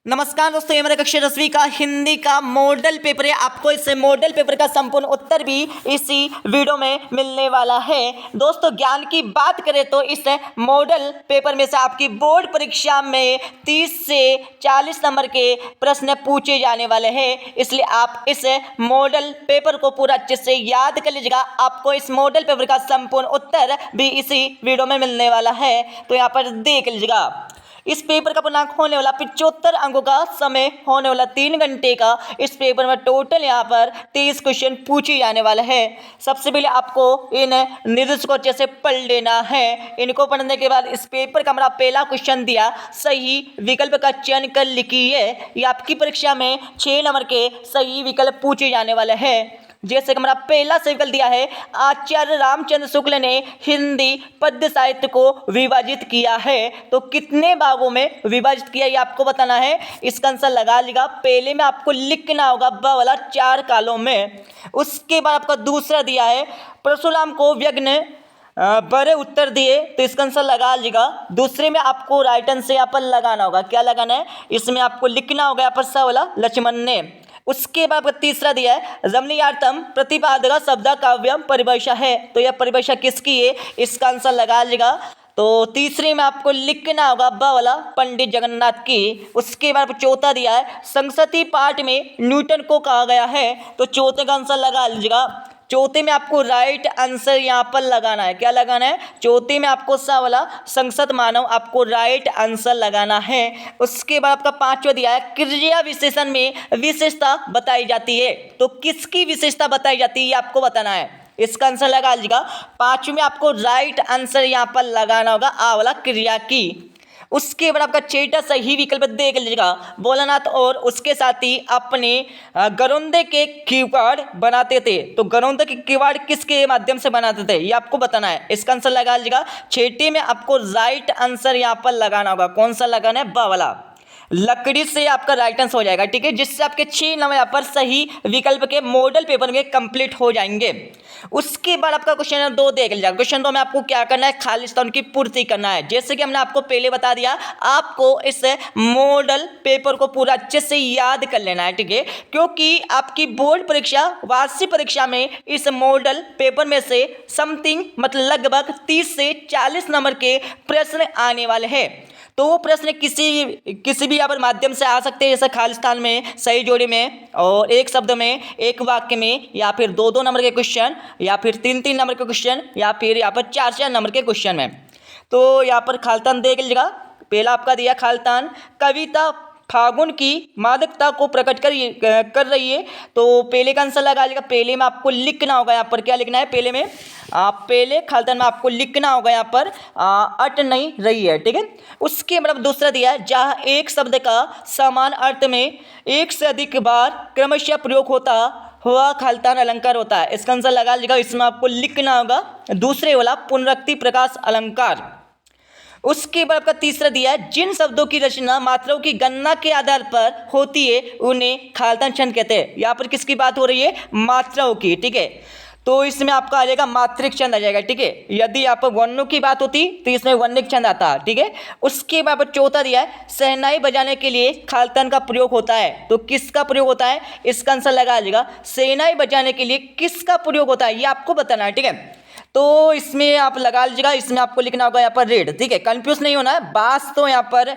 नमस्कार दोस्तों, ये मेरा कक्षा 10वीं का हिंदी का मॉडल पेपर है। आपको इस मॉडल पेपर का संपूर्ण उत्तर भी इसी वीडियो में मिलने वाला है। दोस्तों, ज्ञान की बात करें तो इस मॉडल पेपर में से आपकी बोर्ड परीक्षा में 30 से 40 नंबर के प्रश्न पूछे जाने वाले हैं, इसलिए आप इस मॉडल पेपर को पूरा अच्छे से याद कर लीजिएगा। आपको इस मॉडल पेपर का संपूर्ण उत्तर भी इसी वीडियो में मिलने वाला है, तो यहाँ पर देख लीजिएगा। इस पेपर का पूर्णांक होने वाला 75 अंकों का, समय होने वाला 3 घंटे का। इस पेपर में टोटल यहाँ पर 23 क्वेश्चन पूछे जाने वाले हैं। सबसे पहले आपको इन निर्देश को अच्छे से पढ़ लेना है। इनको पढ़ने के बाद इस पेपर का हमारा पहला क्वेश्चन दिया, सही विकल्प का चयन कर लिखिए। ये आपकी परीक्षा में 6 नंबर के सही विकल्प पूछे जाने वाले हैं। जैसे कि हमारा पहला सही विकल्प दिया है, आचार्य रामचंद्र शुक्ल ने हिंदी पद्य साहित्य को विभाजित किया है। तो कितने भागों में विभाजित किया ये आपको बताना है। इसका आंसर लगा लेगा। पहले में आपको लिखना होगा ब वाला 4 कालों में। उसके बाद आपका दूसरा दिया है, परशुराम को यज्ञ बड़े उत्तर दिए, तो इसका आंसर लगा लीजिएगा। दूसरे में आपको राइट आंसर यहाँ पर लगाना होगा। क्या लगाना है, इसमें आपको लिखना होगा यहाँ पर स वाला लक्ष्मण ने। उसके बाद तीसरा दिया है, रमणीयार्थम प्रतिपादक शब्द काव्यम परिभाषा है, तो यह परिभाषा किसकी है, इसका आंसर लगा लीजिएगा। तो तीसरे में आपको लिखना होगा ब वाला पंडित जगन्नाथ की। उसके बाद चौथा दिया है, संस्कृति पाठ में न्यूटन को कहा गया है, तो चौथे का आंसर लगा लीजिएगा। चौथे में आपको राइट आंसर यहाँ पर लगाना है। क्या लगाना है, चौथे में आपको सा वाला संसद मानव आपको राइट आंसर लगाना है। उसके बाद आपका पांचवा दिया है, क्रिया विशेषण में विशेषता बताई जाती है, तो किसकी विशेषता बताई जाती है ये आपको बताना है। इसका आंसर लगा लीजिएगा। पांचवें में आपको राइट आंसर यहाँ पर लगाना होगा आ वाला क्रिया की। उसके बाद आपका छठा सही विकल्प देख लीजिएगा, भोलानाथ और उसके साथी अपने गरोंदे के किवाड़ बनाते थे, तो गरोंदे के किवाड़ किसके माध्यम से बनाते थे ये आपको बताना है। इसका आंसर लगा लीजिएगा। छठे में आपको राइट आंसर यहाँ पर लगाना होगा। कौन सा लगाना है, ब वाला लकड़ी से आपका राइट आंसर हो जाएगा। ठीक है, जिससे आपके 6 नंबर यहाँ पर सही विकल्प के मॉडल पेपर में कंप्लीट हो जाएंगे। उसके बाद आपका क्वेश्चन नंबर 2 देख लीजिएगा। क्वेश्चन 2 में आपको क्या करना है, खालिस्तान की पूर्ति करना है। जैसे कि हमने आपको पहले बता दिया, आपको इस मॉडल पेपर को पूरा अच्छे से याद कर लेना है। ठीक है, क्योंकि आपकी बोर्ड परीक्षा वार्षिक परीक्षा में इस मॉडल पेपर में से समथिंग मतलब लगभग 30 से 40 नंबर के प्रश्न आने वाले हैं। तो वो प्रश्न किसी भी यहाँ पर माध्यम से आ सकते हैं, जैसे खालिस्तान में, सही जोड़ी में, और एक शब्द में, एक वाक्य में, या फिर 2-2 नंबर के क्वेश्चन, या फिर 3-3 नंबर के क्वेश्चन, या फिर यहाँ पर 4-4 नंबर के क्वेश्चन में। तो यहाँ पर खालिस्तान देख लीजिएगा। पहला आपका दिया खालिस्तान, कविता फागुन की मादकता को प्रकट कर रही है, तो पहले का आंसर लगा लीजिएगा। पहले में आपको लिखना होगा यहाँ पर, क्या लिखना है, पहले में पहले खालिस्तान में आपको लिखना होगा यहाँ पर अट नहीं रही है। ठीक है, उसके मतलब दूसरा दिया है, जहाँ एक शब्द का समान अर्थ में एक से अधिक बार क्रमशः प्रयोग होता हुआ खालिस्तान अलंकार होता है। इसका आंसर लगा लीजिएगा। इसमें आपको लिखना होगा दूसरे वाला पुनरुक्ति प्रकाश अलंकार। उसके बाद आपका तीसरा दिया है, जिन शब्दों की रचना मात्राओं की गणना के आधार पर होती है उन्हें खालिस्तान छंद कहते हैं। यहाँ पर किसकी बात हो रही है, मात्राओं की। ठीक है, तो इसमें आपका आ जाएगा मात्रिक छंद आ जाएगा। ठीक है, यदि यहाँ पर वर्णों की बात होती तो इसमें वर्णिक छंद आता है। ठीक है, उसके बाद चौथा दिया है, शहनाई बजाने के लिए खालिस्तान का प्रयोग होता है, तो किसका प्रयोग होता है, इसका आंसर लगा लीजिएगा। शहनाई बजाने के लिए किसका प्रयोग होता है ये आपको बताना है। ठीक है, तो इसमें आप लगा लीजिएगा। इसमें आपको लिखना होगा यहाँ पर रेड। ठीक है, कंफ्यूज नहीं होना है। बास तो यहाँ पर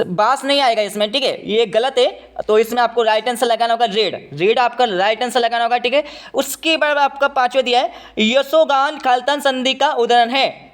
बास नहीं आएगा इसमें। ठीक है, ये गलत है, तो इसमें आपको राइट आंसर लगाना होगा रेड। रेड आपका राइट आंसर लगाना होगा। ठीक है, उसके बाद आपका पांचवा दिया है, यशोगान खालिस्तान संधि का उदाहरण है।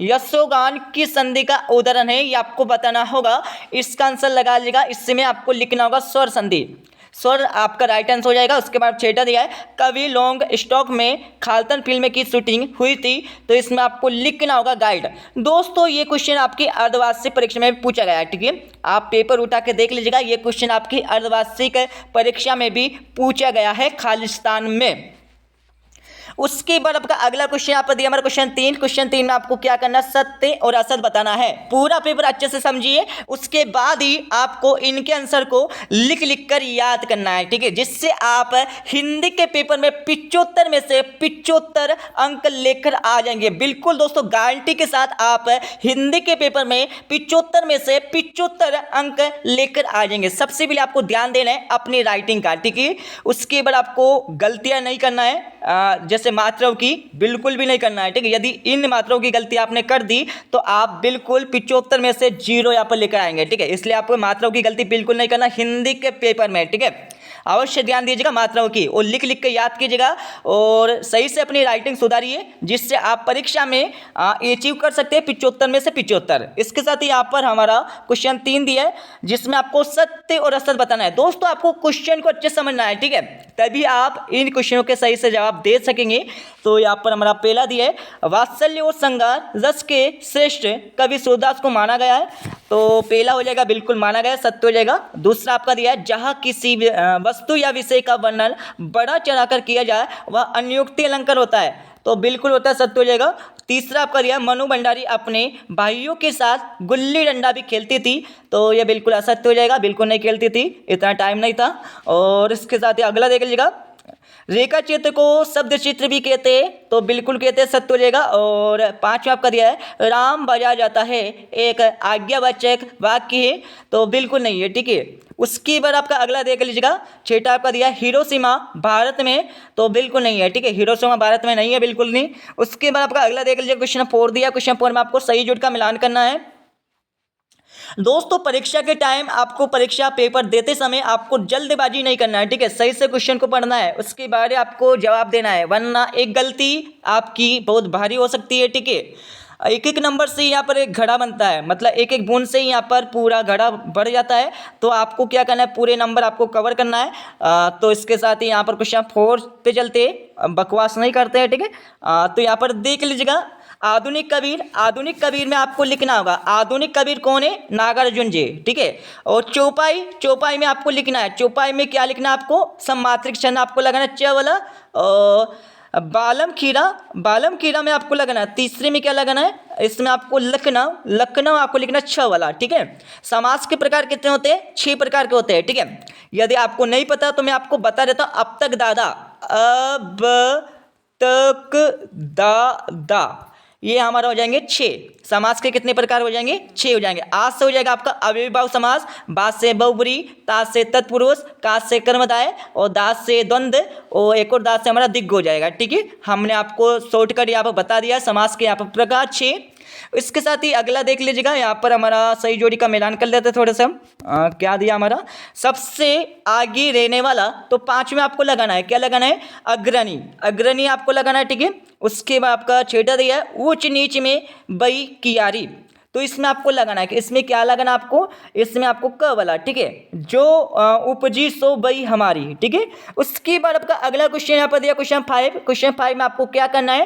यशोगान किस संधि का उदाहरण है ये आपको बताना होगा। इसका आंसर लगा लीजिएगा। इसमें आपको लिखना होगा स्वर संधि। स्वर आपका राइट आंसर हो जाएगा। उसके बाद छठा दिया है, कवि लॉन्ग स्टॉक में खालिस्तान फिल्म की शूटिंग हुई थी, तो इसमें आपको लिखना होगा गाइड। दोस्तों, ये क्वेश्चन आपकी अर्धवार्षिक परीक्षा में पूछा गया है। ठीक है, आप पेपर उठा के देख लीजिएगा। ये क्वेश्चन आपकी अर्धवार्षिक परीक्षा में भी पूछा गया है खालिस्तान में। उसके बाद आपका अगला क्वेश्चन यहाँ पर दिया हमारा क्वेश्चन 3 में आपको क्या करना है, सत्य और असत्य बताना है। पूरा पेपर अच्छे से समझिए, उसके बाद ही आपको इनके आंसर को लिख लिख कर याद करना है, ठीक है, जिससे आप हिंदी के पेपर में 75 में से 75 अंक लेकर आ जाएंगे। बिल्कुल दोस्तों, गारंटी के साथ आप हिंदी के पेपर में 75 में से 75 अंक लेकर आ जाएंगे। सबसे पहले आपको ध्यान देना है अपनी राइटिंग का, ठीक है। उसके बाद आपको गलतियां नहीं करना है, जैसे मात्राओं की बिल्कुल भी नहीं करना है, ठीक है। यदि इन मात्राओं की गलती आपने कर दी तो आप बिल्कुल 75 में से 0 यहाँ पर लेकर आएंगे, ठीक है। इसलिए आपको मात्राओं की गलती बिल्कुल नहीं करना हिंदी के पेपर में, ठीक है। अवश्य ध्यान दीजिएगा मात्राओं की, और लिख लिख के याद कीजिएगा और सही से अपनी राइटिंग सुधारिए, जिससे आप परीक्षा में अचीव कर सकते हैं 75 में से 75। इसके साथ ही यहाँ पर हमारा क्वेश्चन 3 दिया है, जिसमें आपको सत्य और असत्य बताना है। दोस्तों, आपको क्वेश्चन को अच्छे समझना है, ठीक है, तभी आप इन क्वेश्चनों के सही से जवाब दे सकेंगे। तो यहाँ पर हमारा पहला दिया है, वात्सल्य और श्रृंगार रस के श्रेष्ठ कवि सूरदास को माना गया है। तो पहला हो जाएगा बिल्कुल माना गया, सत्य हो जाएगा। दूसरा आपका दिया है, जहाँ किसी वस्तु या विषय का वर्णन बड़ा चढ़ाकर किया जाए वह अनियुक्ति अलंकार होता है, तो बिल्कुल होता है, सत्य हो जाएगा। तीसरा आपका दिया, मनु भंडारी अपने भाइयों के साथ गुल्ली डंडा भी खेलती थी, तो यह बिल्कुल असत्य हो जाएगा, बिल्कुल नहीं खेलती थी, इतना टाइम नहीं था। और इसके साथ ही अगला देख लीजिएगा, रेखा चित्र को शब्द चित्र भी कहते हैं, तो बिल्कुल कहते हैं, सत्य हो जाएगा। और पांचवा आपका दिया है, राम बजाया जाता है एक आज्ञावाचक वाक्य है, तो बिल्कुल नहीं है, ठीक है। उसके बाद आपका अगला देख लीजिएगा, छठा आपका दिया है, हिरोशिमा भारत में, तो बिल्कुल नहीं है, ठीक है, हिरोशिमा भारत में नहीं है, बिल्कुल नहीं। उसके बाद आपका अगला देख लीजिएगा, क्वेश्चन 4 दिया, क्वेश्चन 4 में आपको सही जुड़ का मिलान करना है। दोस्तों, परीक्षा के टाइम आपको परीक्षा पेपर देते समय आपको जल्दबाजी नहीं करना है, ठीक है, सही से क्वेश्चन को पढ़ना है, उसके बाद आपको जवाब देना है, वरना एक गलती आपकी बहुत भारी हो सकती है, ठीक है। एक एक नंबर से यहाँ पर एक घड़ा बनता है, मतलब एक एक बूंद से यहाँ पर पूरा घड़ा बढ़ जाता है, तो आपको क्या करना है, पूरे नंबर आपको कवर करना है। तो इसके साथ ही यहाँ पर क्वेश्चन 4 पे चलते हैं, बकवास नहीं करते हैं, ठीक है। तो यहाँ पर देख लीजिएगा, आधुनिक कबीर में आपको लिखना होगा, आधुनिक कबीर कौन है, नागार्जुन जी, ठीक है। और चौपाई में आपको लिखना है, चौपाई में क्या लिखना है आपको, सम्मात्रिक चिन्ह आपको लगाना है, च वाला। और बालम खीरा में आपको लगाना है, तीसरे में क्या लगाना है, इसमें आपको लखनऊ आपको लिखना 6 वाला, ठीक है। समास के प्रकार कितने होते हैं, 6 प्रकार के होते हैं, ठीक है। यदि आपको नहीं पता तो मैं आपको बता देता हूँ, अब तक दादा, अब तक दादा, ये हमारा हो जाएंगे 6। समास के कितने प्रकार हो जाएंगे, 6 हो जाएंगे। आज से हो जाएगा आपका अव्ययीभाव समास, बात से बहुब्री, तात से तत्पुरुष, कात से कर्मधारय, और दास से द्वंद्व, और एक और दास से हमारा दिग्ग हो जाएगा, ठीक है। हमने आपको शॉर्टकट यहाँ पर बता दिया समास के यहाँ पर प्रकार 6। इसके साथ ही अगला देख लीजिएगा, यहाँ पर हमारा सही जोड़ी का मिलान कर लेते हैं थोड़ा सा। क्या दिया हमारा, सबसे आगे रहने वाला, तो 5 में आपको लगाना है, क्या लगाना है, अग्रणी आपको लगाना है, ठीक है। उसके बाद आपका छठा दिया है, ऊंच नीच में बई कियारी, तो इसमें आपको लगाना है कि इसमें क्या लगाना आपको, इसमें आपको क वाला, ठीक है, जो उपजी सो बई हमारी, ठीक है। उसके बाद आपका अगला क्वेश्चन यहाँ पर दिया, क्वेश्चन 5 में आपको क्या करना है,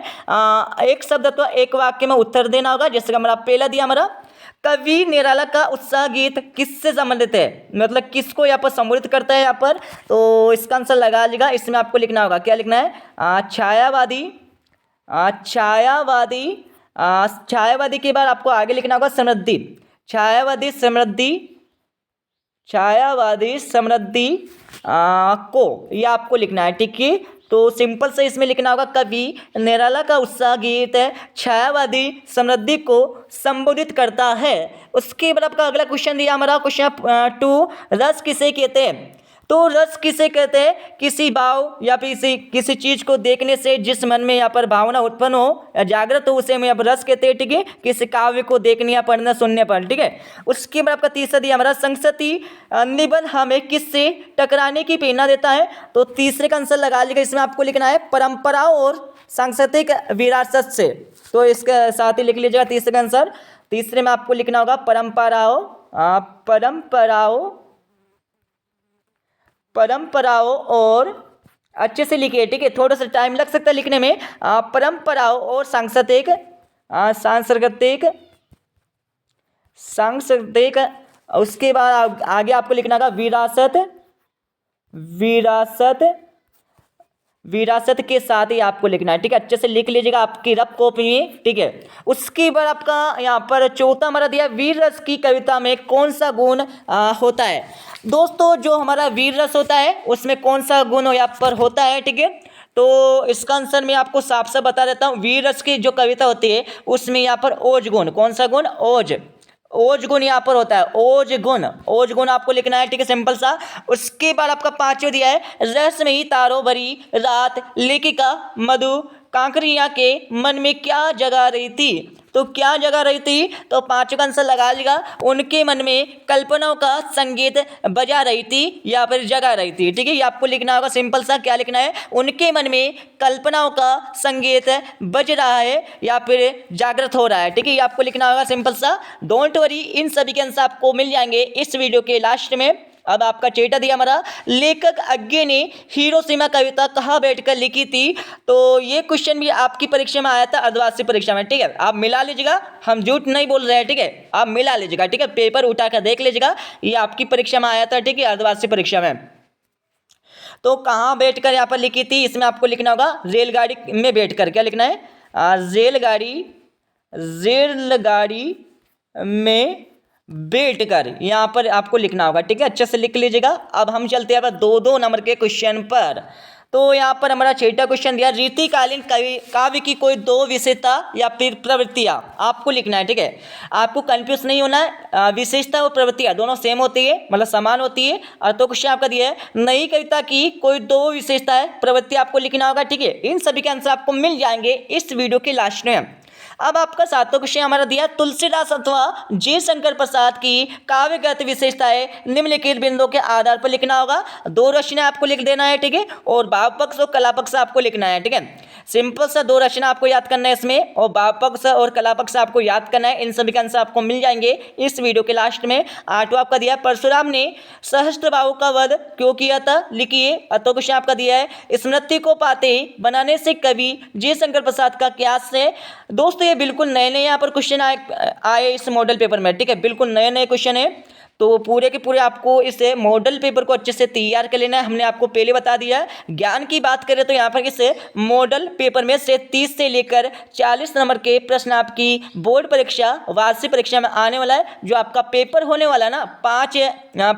एक शब्द अथवा एक वाक्य में उत्तर देना होगा। जैसे हमारा पहला दिया हमारा, कवि निराला का उत्साह गीत किससे संबंधित है, मतलब किसको यहाँ पर संबोधित करता है यहाँ पर, तो इसका आंसर लगा लीजिएगा। इसमें आपको लिखना होगा, क्या लिखना है, छायावादी के बाद आपको आगे लिखना होगा समृद्धि, छायावादी समृद्धि को, ये आपको लिखना है, ठीक है। तो सिंपल से इसमें लिखना होगा, कवि निराला का उत्साह गीत छायावादी समृद्धि को संबोधित करता है। उसके बाद आपका अगला क्वेश्चन दिया हमारा, क्वेश्चन 2, रस किसे कहते हैं, तो रस किसे कहते हैं, किसी भाव या किसी चीज को देखने से जिस मन में यहाँ पर भावना उत्पन्न हो या जागृत हो, उसे हम यहाँ पर रस कहते हैं, ठीक है। किसी काव्य को देखने या पढ़ने सुनने पर, ठीक है। उसके बाद आपका तीसरा दिया हमारा, संस्कृति निबंध हमें किससे टकराने की प्रेरणा देता है, तो तीसरे का आंसर लगा लीजिएगा। इसमें आपको लिखना है, परंपराओं और सांस्कृतिक विरासत से, तो इसके साथ ही लिख लीजिएगा तीसरे का आंसर। तीसरे में आपको लिखना होगा परंपराओं और, अच्छे से लिखिए, ठीक है, थोड़ा सा टाइम लग सकता है लिखने में, परंपराओं और सांस्कृतिक, उसके बाद आगे आपको लिखना होगा विरासत विरासत के साथ ही आपको लिखना है, ठीक है। अच्छे से लिख लीजिएगा आपकी रफ कॉपी में, ठीक है। उसके बाद आपका यहाँ पर चौथा हमारा दिया, वीर रस की कविता में कौन सा गुण होता है। दोस्तों जो हमारा वीर रस होता है उसमें कौन सा गुण यहाँ पर होता है, ठीक है। तो इसका आंसर मैं आपको साफ साफ बता देता हूँ। वीर रस की जो कविता होती है उसमें यहाँ पर ओज गुण, कौन सा गुण, ओज, ओज गुण यहाँ पर होता है, ओज गुण, ओज गुण आपको लिखना है, ठीक है, सिंपल सा। उसके बाद आपका पांचवा दिया है, रहस्यमयी तारों भरी रात लेखिका मधु कांकरिया के मन में क्या जगा रही थी। तो क्या जगा रही थी, तो पांचों का आंसर लगा लीजिएगा, उनके मन में कल्पनाओं का संगीत बजा रही थी या फिर जगा रही थी, ठीक है। ये आपको लिखना होगा सिंपल सा, क्या लिखना है, उनके मन में कल्पनाओं का संगीत बज रहा है या फिर जागृत हो रहा है, ठीक है। ये आपको लिखना होगा सिंपल सा। डोंट वरी, इन सभी के आंसर आपको मिल जाएंगे इस वीडियो के लास्ट में। अब आपका चेटा दिया हमारा, लेखक अज्ञे ने हिरोशिमा कविता कहाँ बैठकर लिखी थी। तो ये क्वेश्चन भी आपकी परीक्षा में आया था, अर्धवार्षिक परीक्षा में, ठीक है। आप मिला लीजिएगा, हम झूठ नहीं बोल रहे हैं, ठीक है, आप मिला लीजिएगा, ठीक है, पेपर उठाकर देख लीजिएगा, ये आपकी परीक्षा में आया था, ठीक है, अर्धवार्षिक परीक्षा में। तो कहाँ बैठकर यहाँ पर लिखी थी, इसमें आपको लिखना होगा रेलगाड़ी में बैठकर, क्या लिखना है, रेलगाड़ी, रेलगाड़ी में बैठ कर यहाँ पर आपको लिखना होगा, ठीक है, अच्छे से लिख लीजिएगा। अब हम चलते हैं 2-2 नंबर के क्वेश्चन पर। तो यहाँ पर हमारा छठा क्वेश्चन दिया, रीतिकालीन काव्य की कोई दो विशेषता या फिर प्रवृत्तियाँ आपको लिखना है, ठीक है। आपको कंफ्यूज नहीं होना है, विशेषता और प्रवृत्तियाँ दोनों सेम होती है, मतलब समान होती है। और तो क्वेश्चन आपका दिया है, नई कविता की कोई दो विशेषता है प्रवृत्ति आपको लिखना होगा, ठीक है। इन सभी के आंसर आपको मिल जाएंगे इस वीडियो के लास्ट में। अब आपका सातवां क्वेश्चन हमारा दिया, तुलसीदास अथवा जी शंकर प्रसाद की काव्यगत विशेषताएं निम्नलिखित बिंदुओं के आधार पर लिखना होगा। दो रचना आपको लिख देना है, ठीक है, और भाव पक्ष और कला पक्ष आपको लिखना है, ठीक है। सिंपल सा दो रचना आपको याद करना है इसमें, और भाव पक्ष और कला पक्ष आपको याद करना है। इन सभी का आंसर आपको मिल जाएंगे इस वीडियो के लास्ट में। आठवां आपका दिया, परशुराम ने सहस्त्रबाहु का वध क्यों किया था, लिखिए। अतो क्वेश्चन आपका दिया है, स्मृति को पाते बनाने से कवि जी शंकर प्रसाद का क्या है। दोस्तों ये बिल्कुल नए नए यहाँ पर क्वेश्चन आए इस मॉडल पेपर में, ठीक है, बिल्कुल नए नए क्वेश्चन है। तो पूरे के पूरे आपको इस मॉडल पेपर को अच्छे से तैयार कर लेना है, हमने आपको पहले बता दिया है। ज्ञान की बात करें तो यहाँ पर इस मॉडल पेपर में से 30 से लेकर 40 नंबर के प्रश्न आपकी बोर्ड परीक्षा, वार्षिक परीक्षा में आने वाला है। जो आपका पेपर होने वाला है ना 5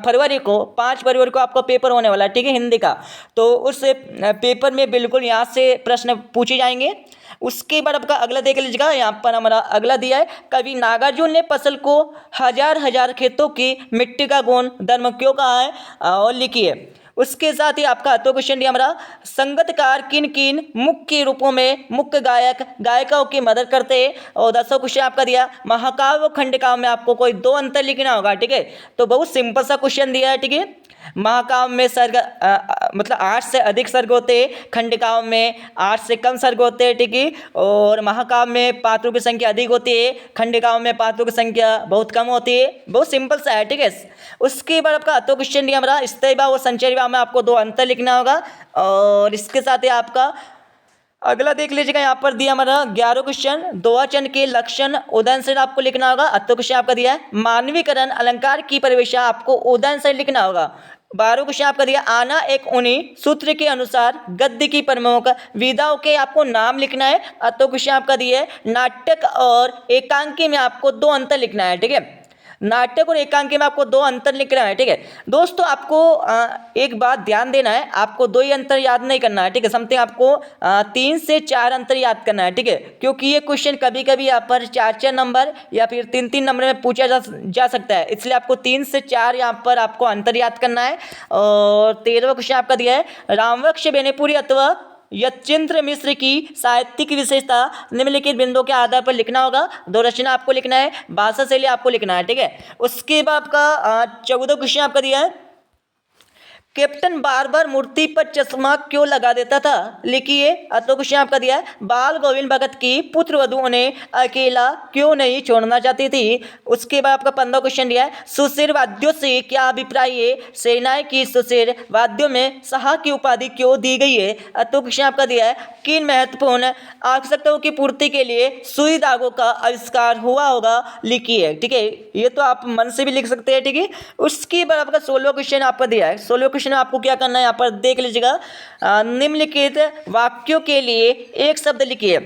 फरवरी को आपका पेपर होने वाला है, ठीक है, हिंदी का। तो उस पेपर में बिल्कुल यहाँ से प्रश्न पूछे जाएंगे। उसके बाद आपका अगला देख लीजिएगा, यहाँ पर हमारा अगला दिया है, कवि नागार्जुन ने फसल को हजार खेतों की मिट्टी का गुण धर्म क्यों कहा है, और लिखिए। उसके साथ ही आपका तो क्वेश्चन दिया हमारा, संगीतकार किन किन मुख्य रूपों में मुख्य गायिकाओं की मदद करते हैं। और 10वां क्वेश्चन आपका दिया, महाकाव्य खंडकाव्य में आपको कोई दो अंतर लिखना होगा, ठीक है। तो बहुत सिंपल सा क्वेश्चन दिया है, ठीक है। महाकाव्य में सर्ग मतलब 8 से अधिक सर्ग होते हैं, खंडकाव्य में 8 से कम सर्ग होते हैं, ठीक है। और महाकाव्य में पात्रों की संख्या अधिक होती है, खंडकाव्य में पात्रों की संख्या बहुत कम होती है। बहुत सिंपल सा है, ठीक है। उसके बाद आपका तो क्वेश्चन दिया हमारा, स्थायी भाव और संचयी भाव में आपको दो अंतर लिखना होगा। और इसके साथ ही आपका अगला देख लीजिएगा, यहाँ पर दिया हमारा 11 क्वेश्चन, द्वचन के लक्षण उदाहरण से आपको लिखना होगा। तो क्वेश्चन आपका दिया है, मानवीकरण अलंकार की परिभाषा आपको उदाहरण से लिखना होगा। 12 क्वेश्चन आपका दिया, आना एक उन्हीं सूत्र के अनुसार गद्य की प्रमुख विधाओं के आपको नाम लिखना है। तो क्वेश्चन आपका दिया है, नाटक और एकांकी में आपको दो अंतर लिखना है, ठीक है। नाटक और एकांकी में आपको दो अंतर लिखना है, ठीक है। दोस्तों आपको एक बात ध्यान देना है, आपको दो ही अंतर याद नहीं करना है, ठीक है। समथिंग आपको 3 से 4 अंतर याद करना है, ठीक है, क्योंकि ये क्वेश्चन कभी कभी यहाँ पर 4-4 नंबर या फिर 3-3 नंबर में पूछा जा सकता है, इसलिए आपको 3 से 4 यहाँ पर आपको अंतर याद करना है। और 13वां क्वेश्चन आपका दिया है, रामवक्ष बेनीपुरी अथवा यतीन्द्र मिश्र की साहित्यिक विशेषता निम्नलिखित बिंदुओं के आधार पर लिखना होगा। दो रचना आपको लिखना है, भाषा शैली आपको लिखना है, ठीक है। उसके बाद आपका 14 क्वेश्चन आपका दिया है, कैप्टन बार बार मूर्ति पर चश्मा क्यों लगा देता था, लिखिए। तो क्वेश्चन आपका दिया है, बाल गोविंद भगत की पुत्र वधु उन्हें अकेला क्यों नहीं छोड़ना चाहती थी। उसके बाद आपका 15 क्वेश्चन दिया है, सुशिर वाद्यों से क्या अभिप्राय है, सेनाएं की सुशिर वाद्यों में शाह की उपाधि क्यों दी गई है। तो क्वेश्चन आपका दिया है, किन महत्वपूर्ण आवश्यकताओं की पूर्ति के लिए सुई धागों का आविष्कार हुआ होगा, लिखिए, ठीक है। ये तो आप मन से भी लिख सकते हैं, ठीक है। उसके बाद आपका 16वां क्वेश्चन आपका दिया है, 16वां क्वेश्चन में आपको क्या करना है, यहाँ पर देख लीजिएगा। निम्नलिखित वाक्यों के लिए एक शब्द लिखिए।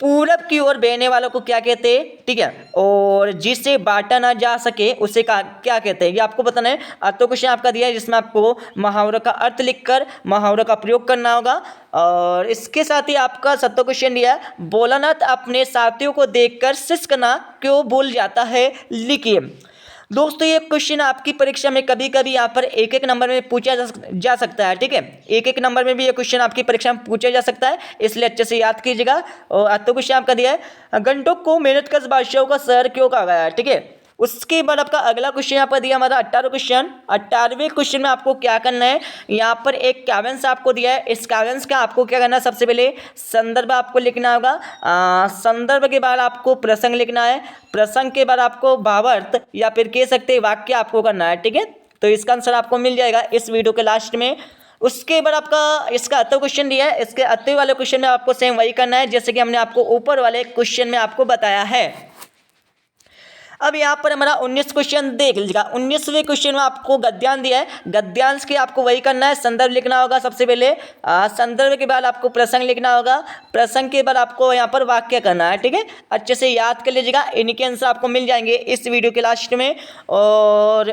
पूरब की ओर बहने वालों को क्या कहते हैं, ठीक है, और जिसे बांटा ना जा सके उसे क्या कहते हैं, ये आपको बताना है। तो क्वेश्चन आपका दिया है जिसमें आपको मुहावरों का अर्थ लिखकर मुहावरों का प्रयोग करना होगा। और इसके साथ ही आपका 7वां क्वेश्चन दिया है, भोलानाथ अपने साथियों को देखकर सिसकना क्यों भूल जाता है, लिखिए। दोस्तों ये क्वेश्चन आपकी परीक्षा में कभी कभी यहाँ पर एक एक नंबर में पूछा जा सकता है, ठीक है, एक एक नंबर में भी ये क्वेश्चन आपकी परीक्षा में पूछा जा सकता है, इसलिए अच्छे से याद कीजिएगा। और तो क्वेश्चन आपका दिया है, गंटोक को मेरठकश बादशाहों का शहर क्यों कहा गया है, ठीक है। उसके बाद आपका अगला क्वेश्चन यहाँ पर दिया हमारा 18वां क्वेश्चन। 18वें क्वेश्चन में आपको क्या करना है, यहाँ पर एक काव्यांश आपको दिया है। इस काव्यांश का आपको क्या करना है, सबसे पहले संदर्भ आपको लिखना होगा। संदर्भ के बाद आपको प्रसंग लिखना है। प्रसंग के बाद आपको भावार्थ या फिर कह सकते हैं वाक्य आपको करना है, ठीक है। तो इसका आंसर आपको मिल जाएगा इस वीडियो के लास्ट में। उसके बाद आपका इसका 8वां क्वेश्चन दिया है। इसके 8वें वाले क्वेश्चन में आपको सेम वही करना है जैसे कि हमने आपको ऊपर वाले क्वेश्चन में आपको बताया है। अब यहाँ पर हमारा 19 क्वेश्चन देख लीजिएगा। 19वें क्वेश्चन में आपको गद्यांश दिया है। गद्यांश के आपको वही करना है, संदर्भ लिखना होगा सबसे पहले। संदर्भ के बाद आपको प्रसंग लिखना होगा। प्रसंग के बाद आपको यहाँ पर वाक्य करना है, ठीक है। अच्छे से याद कर लीजिएगा, इनके आंसर आपको मिल जाएंगे इस वीडियो के लास्ट में। और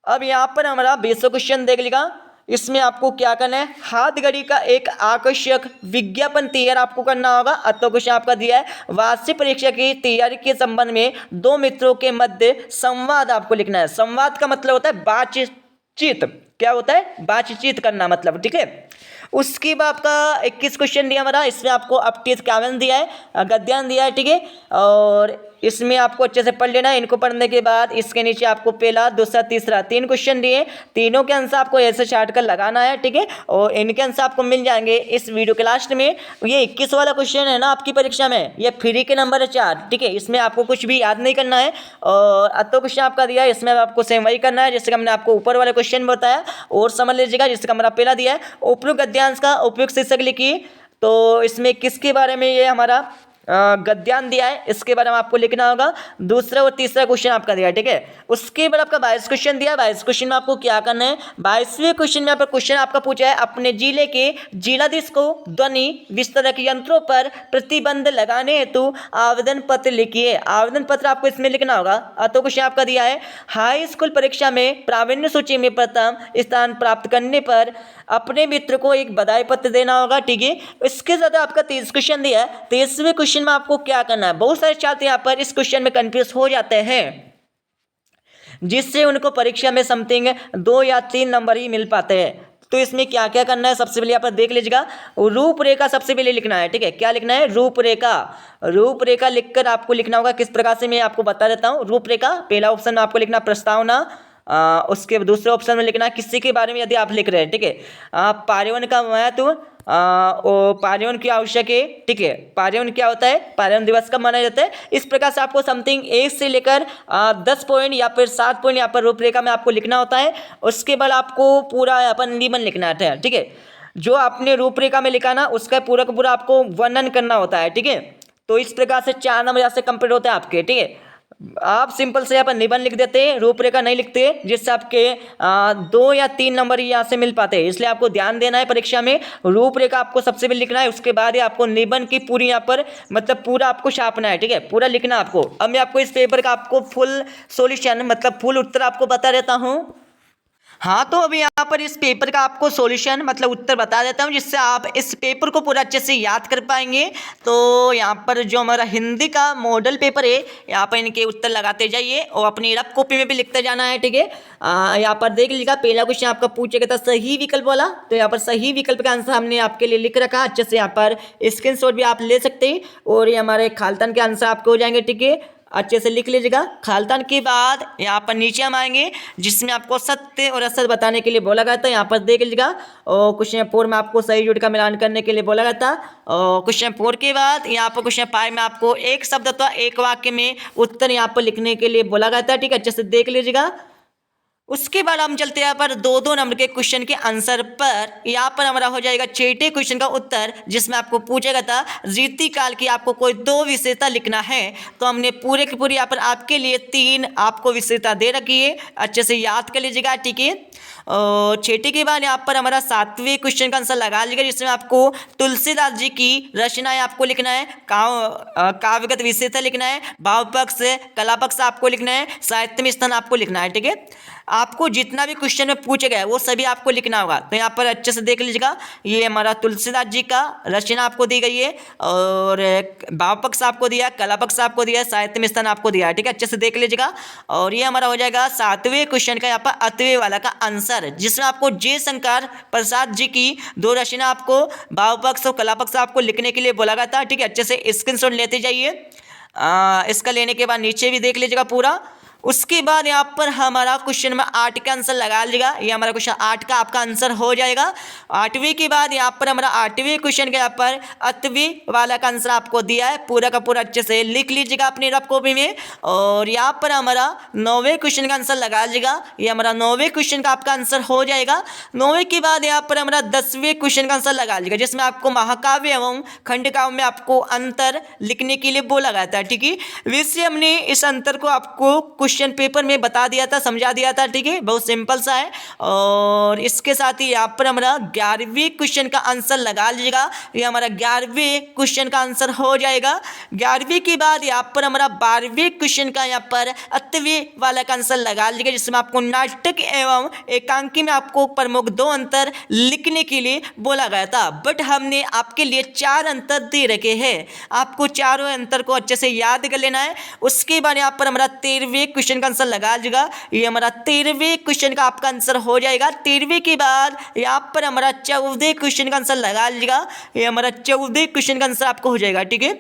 अब यहाँ पर हमारा 20वां क्वेश्चन देख लीजिएगा। इसमें आपको क्या करना है, हाथ घड़ी का एक आकर्षक विज्ञापन तैयार आपको करना होगा। तो क्वेश्चन आपका दिया है, वार्षिक परीक्षा की तैयारी के संबंध में दो मित्रों के मध्य संवाद आपको लिखना है। संवाद का मतलब होता है बातचीत, क्या होता है, बातचीत करना मतलब, ठीक है। उसके बाद आपका 21 क्वेश्चन दिया हमारा। इसमें आपको अपठित काव्यांश दिया है, गद्यांश दिया है, ठीक है। और इसमें आपको अच्छे से पढ़ लेना है। इनको पढ़ने के बाद इसके नीचे आपको पहला, दूसरा, तीसरा 3 क्वेश्चन दिए। तीनों के आंसर आपको ऐसे चार्ट कर लगाना है, ठीक है। और इनके आंसर आपको मिल जाएंगे इस वीडियो के लास्ट में। ये 21 वाला क्वेश्चन है ना आपकी परीक्षा में, ये फ्री के नंबर है 4, ठीक है। इसमें आपको कुछ भी याद नहीं करना है। और तो क्वेश्चन आपका दिया है, इसमें आपको सेम वही करना है जैसे कि हमने आपको ऊपर वाले क्वेश्चन में बताया। और समझ लीजिएगा, जैसे हमारा पहला दिया है, उपयुक्त गद्यांश का उपयुक्त शीर्षक लिखिए। तो इसमें किसके बारे में ये हमारा गद्यांश दिया है, इसके बारे में आपको लिखना होगा। दूसरा और तीसरा क्वेश्चन आपका दिया है, ठीक है। उसके बाद आपका 22 क्वेश्चन दिया। 22 क्वेश्चन में आपको क्या करना है, 22वें क्वेश्चन में आपका क्वेश्चन आपका पूछा है, अपने जिले के जिलाधीश को ध्वनि विस्तरक यंत्रों पर प्रतिबंध लगाने हेतु आवेदन पत्र लिखिए। आवेदन पत्र आपको इसमें लिखना होगा। तो क्वेश्चन आपका दिया है, हाई स्कूल परीक्षा में प्रावीण्य सूची में प्रथम स्थान प्राप्त करने पर अपने मित्र को एक बधाई पत्र देना होगा, ठीक है। इसके साथ आपका 30 क्वेश्चन दिया है। 30वें क्वेश्चन में आपको क्या करना है, बहुत सारे छात्र यहाँ पर इस क्वेश्चन में कंफ्यूज हो जाते हैं जिससे उनको परीक्षा में समथिंग 2 या 3 नंबर ही मिल पाते हैं। तो इसमें क्या क्या करना है, सबसे पहले यहाँ पर देख लीजिएगा, रूपरेखा सबसे पहले लिखना है, ठीक है। क्या लिखना है, रूपरेखा। रूपरेखा लिखकर आपको लिखना होगा किस प्रकार से, मैं आपको बता देता हूँ। रूपरेखा पहला ऑप्शन में आपको लिखना प्रस्तावना। उसके दूसरे ऑप्शन में लिखना किसी के बारे में यदि आप लिख रहे हैं, ठीक है। पर्यावरण का महत्व, पर्यावरण क्यों आवश्यक है, ठीक है। पर्यावरण क्या होता है, पर्यावरण दिवस कब मनाया जाता है। इस प्रकार से आपको समथिंग 1 से लेकर 10 पॉइंट या फिर 7 पॉइंट यहाँ पर रूपरेखा में आपको लिखना होता है। उसके बाद आपको पूरा यहाँ पर निबंध लिखना है, ठीक है। जो आपने रूपरेखा में लिखा ना, उसका पूरा का पूरा आपको वर्णन करना होता है, ठीक है। तो इस प्रकार से 4 नंबर यहाँ से कंप्लीट होते हैं आपके, ठीक है। आप सिंपल से यहाँ पर निबंध लिख देते हैं, रूपरेखा नहीं लिखते, जिससे आपके 2 या 3 नंबर यहाँ से मिल पाते हैं। इसलिए आपको ध्यान देना है परीक्षा में, रूपरेखा आपको सबसे पहले लिखना है, उसके बाद ही आपको निबंध की पूरी यहाँ पर मतलब पूरा आपको छापना है, ठीक है, पूरा लिखना आपको। अब मैं आपको इस पेपर का आपको फुल सॉल्यूशन मतलब फुल उत्तर आपको बता देता हूँ। हाँ, तो अभी यहाँ पर इस पेपर का आपको सॉल्यूशन मतलब उत्तर बता देता हूँ जिससे आप इस पेपर को पूरा अच्छे से याद कर पाएंगे। तो यहाँ पर जो हमारा हिंदी का मॉडल पेपर है, यहाँ पर इनके उत्तर लगाते जाइए और अपनी रफ कॉपी में भी लिखते जाना है, ठीक है। यहाँ पर देख लीजिएगा, पहला क्वेश्चन आपका पूछेगा था सही विकल्प वाला, तो यहाँ पर सही विकल्प का आंसर हमने आपके लिए लिख रखा अच्छे से। यहाँ पर स्क्रीनशॉट भी आप ले सकते हैं और ये हमारे खालतन के आंसर आपको हो जाएंगे, ठीक है। अच्छे से लिख लीजिएगा। खालतन के बाद यहाँ पर नीचे हम आएंगे जिसमें आपको सत्य और असत्य बताने के लिए बोला गया था। यहाँ पर देख लीजिएगा, और क्वेश्चन 4 में आपको सही झूठ का मिलान करने के लिए बोला गया था। और क्वेश्चन 4 के बाद यहाँ पर क्वेश्चन 5 में आपको एक शब्द अथवा एक वाक्य में उत्तर यहाँ पर लिखने के लिए बोला गया था, ठीक है। अच्छे से देख लीजिएगा। उसके बाद हम चलते हैं यहाँ पर 2-2 नंबर के क्वेश्चन के आंसर पर। यहाँ पर हमारा हो जाएगा छठे क्वेश्चन का उत्तर, जिसमें आपको पूछेगा था रीति काल की आपको कोई 2 विशेषता लिखना है। तो हमने पूरे की पूरी यहाँ पर आपके लिए 3 आपको विशेषता दे रखी है, अच्छे से याद कर लीजिएगा, ठीक है। और छठे के बाद यहाँ पर हमारा 7वें क्वेश्चन का आंसर लगा लीजिएगा, जिसमें आपको तुलसीदास जी की रचनाएं आपको लिखना है, काव्यगत विशेषता लिखना है, भाव पक्ष, कला पक्ष आपको लिखना है, साहित्य में स्थान आपको लिखना है, ठीक है। आपको जितना भी क्वेश्चन में पूछे गए वो सभी आपको लिखना होगा। तो यहाँ पर अच्छे से देख लीजिएगा, ये हमारा तुलसीदास जी का रचना आपको दी गई है, और भाव पक्ष आपको दिया, कला पक्ष आपको दिया, साहित्य में स्थान आपको दिया है, ठीक है, अच्छे से देख लीजिएगा। और ये हमारा हो जाएगा 7वें क्वेश्चन का यहाँ पर 8वें वाला का आंसर, जिसमें आपको जयशंकर प्रसाद जी की 2 रचना आपको भाव पक्ष और कला पक्ष आपको लिखने के लिए बोला गया था, ठीक है। अच्छे से स्क्रीनशॉट लेते जाइए। इसका लेने के बाद नीचे भी देख लीजिएगा पूरा। उसके बाद यहाँ पर हमारा क्वेश्चन नंबर 8 का आंसर लगा लीजिएगा, ये हमारा क्वेश्चन 8 का आपका आंसर हो जाएगा। 8वें के बाद यहाँ पर हमारा 8वें क्वेश्चन के यहाँ पर 8वें वाला का आंसर आपको दिया है, पूरा का पूरा अच्छे से लिख लीजिएगा अपनी रफ कॉपी में। और यहाँ पर हमारा 9वें क्वेश्चन का आंसर लगा लीजिएगा, ये हमारा 9वें क्वेश्चन का आपका आंसर हो जाएगा। 9वें के बाद यहाँ पर हमारा 10वें क्वेश्चन का आंसर लगा लीजिएगा, जिसमें आपको महाकाव्य एवं खंडकाव्य में आपको अंतर लिखने के लिए बोला गया था, ठीक है। वैसे हमने इस अंतर को आपको क्वेश्चन पेपर में बता दिया था, समझा दिया था, ठीक है, बहुत सिंपल सा है। और इसके साथ ही यहाँ पर हमारा 11वें क्वेश्चन का आंसर लगा लीजिएगा, ये हमारा 11वें क्वेश्चन का आंसर हो जाएगा। 11वें के बाद यहाँ पर हमारा 12वें क्वेश्चन का यहाँ पर 8वें वाला का आंसर लगा लीजिएगा, जिसमें आपको नाटक एवं एकांकी में आपको प्रमुख 2 अंतर लिखने के लिए बोला गया था, बट हमने आपके लिए 4 अंतर दे रखे हैं, आपको चारों अंतर को अच्छे से याद कर लेना है। उसके बाद यहाँ पर हमारा 13वें क्वेश्चन का आंसर लगा लीजिएगा, ये हमारा 13वें क्वेश्चन का आपका आंसर हो जाएगा। 13वें के बाद यहाँ पर हमारा 14वें क्वेश्चन का आंसर लगा लीजिएगा, ये हमारा 14वें क्वेश्चन का आंसर आपको हो जाएगा, ठीक है।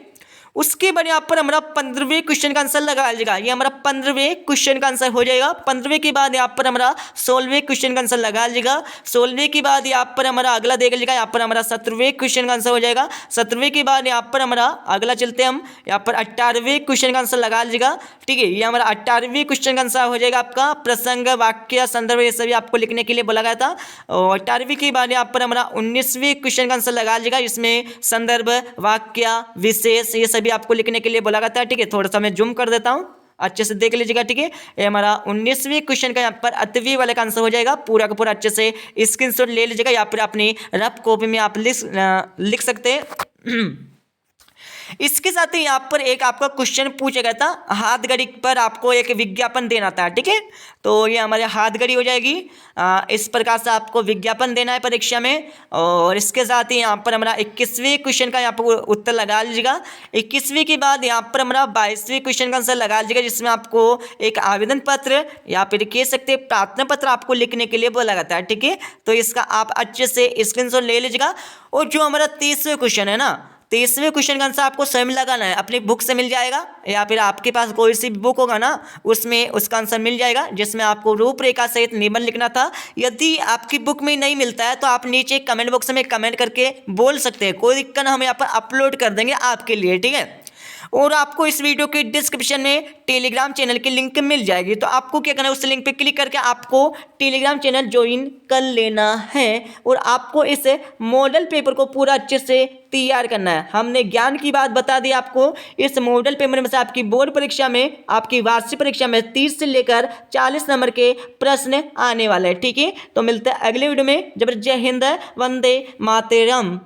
उसके बाद यहाँ पर हमारा 15वें क्वेश्चन का आंसर लगा लीजिएगा, ये हमारा 15वें क्वेश्चन का आंसर हो जाएगा। 15वें के बाद यहाँ पर हमारा 16वें क्वेश्चन का आंसर लगा लीजिएगा। 16वें के बाद यहाँ पर हमारा अगला देख लीजिएगा, यहाँ पर हमारा 17वें क्वेश्चन का आंसर हो जाएगा। 17वें के बाद यहाँ पर हमारा अगला चलते हैं हम, यहाँ पर 18वें क्वेश्चन का आंसर लगा लीजिएगा, ठीक है। ये हमारा 18वें क्वेश्चन का आंसर हो जाएगा आपका प्रसंग, वाक्य, संदर्भ, ये सभी आपको लिखने के लिए बोला गया था। और 18वें के बाद यहाँ पर हमारा 19वें क्वेश्चन का आंसर लगा लीजिएगा, इसमें संदर्भ, वाक्य, विशेष, ये सभी आपको लिखने के लिए बोला गया था, ठीक है। थोड़ा सा मैं जूम कर देता हूँ, अच्छे से देख लीजिएगा, ठीक है। ये हमारा 19वें क्वेश्चन का यहाँ पर 8वें वाले का आंसर हो जाएगा, पूरा का पूरा अच्छे से स्क्रीनशॉट ले लीजिएगा, या फिर अपनी रफ कॉपी में आप लिख सकते हैं। इसके साथ ही यहाँ पर एक आपका क्वेश्चन पूछा गया था, हाथ घड़ी पर आपको एक विज्ञापन देना था, ठीक है। तो ये हमारे हाथ घड़ी हो जाएगी, इस प्रकार से आपको विज्ञापन देना है परीक्षा में। और इसके साथ ही यहाँ पर हमारा 21वें क्वेश्चन का यहाँ पर उत्तर लगा लीजिएगा। 21वें के बाद यहाँ पर हमारा 22वें क्वेश्चन का आंसर लगा लीजिएगा, जिसमें आपको एक आवेदन पत्र या फिर कह सकते हैं प्रार्थना पत्र आपको लिखने के लिए बोला जाता है, ठीक है। तो इसका आप अच्छे से स्क्रीनशॉट ले लीजिएगा। और जो हमारा 23वें क्वेश्चन है ना, 23वें क्वेश्चन का आंसर आपको स्वयं लगाना है, अपनी बुक से मिल जाएगा, या फिर आपके पास कोई सी बुक होगा ना, उसमें उसका आंसर मिल जाएगा, जिसमें आपको रूपरेखा सहित निबंध लिखना था। यदि आपकी बुक में नहीं मिलता है तो आप नीचे कमेंट बॉक्स में कमेंट करके बोल सकते हैं, कोई दिक्कत हम यहाँ पर अपलोड कर देंगे आपके लिए, ठीक है। और आपको इस वीडियो के डिस्क्रिप्शन में टेलीग्राम चैनल की लिंक मिल जाएगी, तो आपको क्या करना है, उस लिंक पे क्लिक करके आपको टेलीग्राम चैनल ज्वाइन कर लेना है। और आपको इस मॉडल पेपर को पूरा अच्छे से तैयार करना है। हमने ज्ञान की बात बता दी आपको, इस मॉडल पेपर में से आपकी बोर्ड परीक्षा में, आपकी वार्षिक परीक्षा में 30 से लेकर 40 नंबर के प्रश्न आने वाले हैं, ठीक है। तो मिलते हैं अगले वीडियो में। जब जय हिंद, वंदे मातरम।